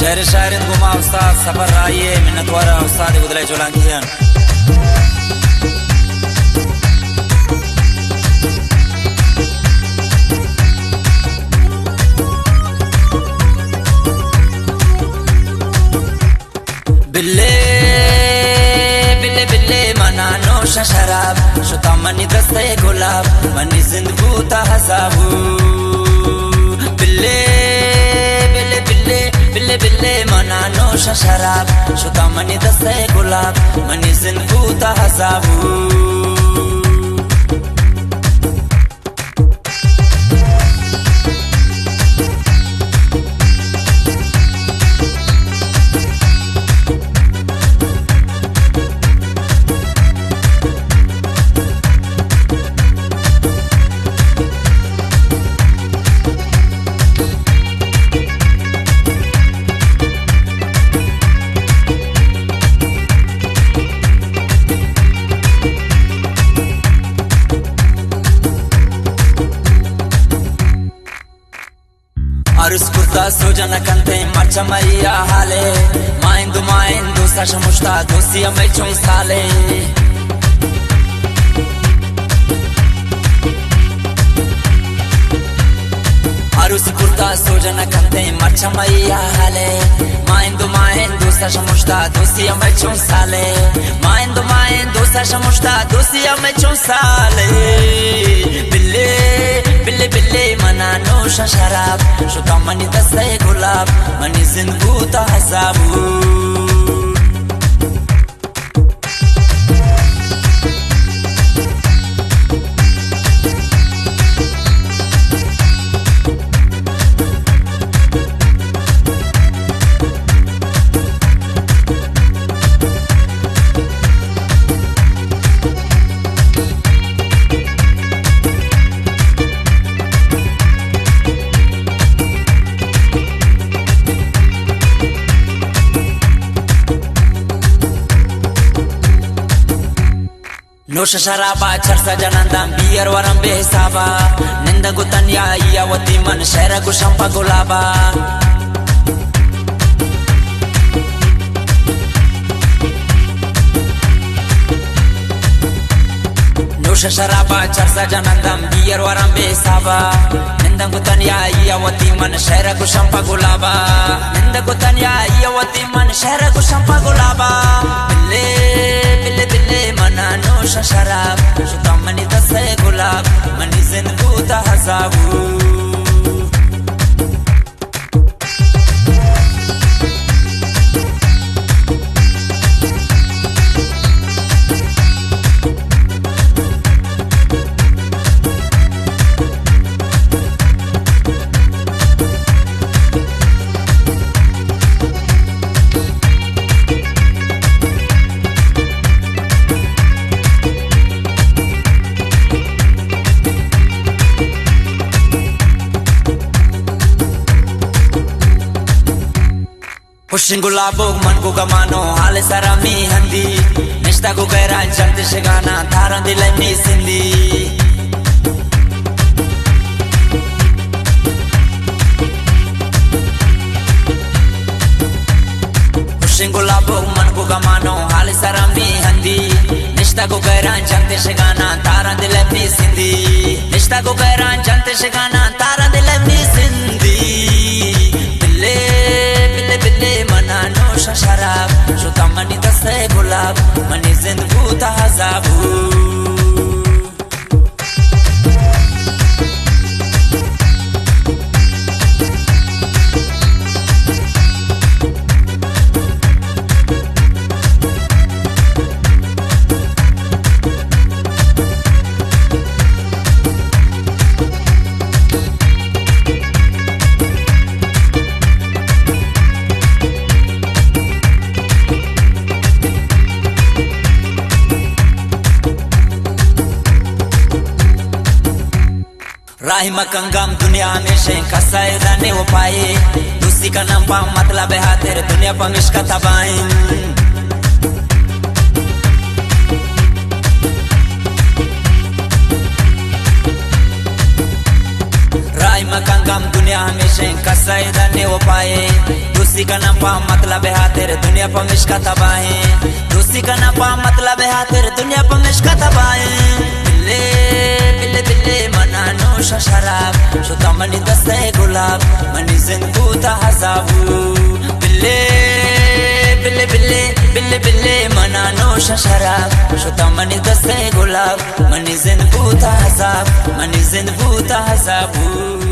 शहर शायरन गुमा उस्ताद सफर आइए मिन्नतवारा उस्ताद गुदले चोलांगियन बिल्ले बिल्ले बिल्ले मना नोशा शराब शुता मनी दस्ते गुलाब मनी जिंदगी ता हसाबू बिल्ले बिल्ले बिल्ले बिल्ले बिल्ले मना नोशा शराब शुता मनी दस्ते गुलाब मनी जिंदगी ता हसाबू Aruskuta sojana kante marcha maria hale maindu sasha mushta dosia mai chon sale Aruskuta sojana kante marcha maria hale maindu sasha mushta dosia mai chon sale maindu sasha mushta dosia mai chon sale bille bille bille mana नोशा शराब शुता money दस्ते गुलाब money जिंदगी ता हसाबू नोशा शराबा चर्चा जनंदा beer वरम बेहिसाबा निंदा गुतन्या यावती मन शहर गुशंपा गुलाबा नोशा शराबा चर्चा जनंदा बियर वरम बेहिसाबा निंदा गुतन्या यावती मन शहर गुशंपा गुलाबा निंदा गुतन्या यावती मन शहर गुशंपा गुलाबा बिल्ले बिल्ले बिल्ले मना नोशा शराब शुता मनी दस्ते गुलाब मनी जिंदगी ता हसाबू Pushin gulabo man ko gamano hale sarami handi nishta ko gaira jante shigana tharan dilai mi sindi Pushin gulabo man ko gamano hale sarami handi nishta ko gaira jante shigana tharan dilai mi sindi nishta ko gaira jante shigana tharan dilai mi sindi bille bille mana नोशा शराब शुता money दस्ते गुलाब money जिंदगी ता हसाबू राही मकंगम दुनिया में शें कसाए दाने वो पाए दूसरी का नाम पा मतलब है तेरे दुनिया पर मिश्का तबाइन लाई मकान गम दुनिया हमेशा कसाई दाने वो पाए दूसरी का नफा मतलब है तेरे दुनिया पर मिश्का तबाहे दूसरी का नफा मतलब है तेरे दुनिया पर मिश्का तबाहे बिल्ले बिल्ले बिल्ले मनानो शराब शो तमनी दस्ते गुलाब मनी जिंदबूता हजाबू बिल्ले बिल्ले बिल्ले बिल्ले बिल्ले मनानो शराब शो तमनी दस्ते गुलाब मनी जिंदबूता हजाब मनी जिंदबूता हजाबू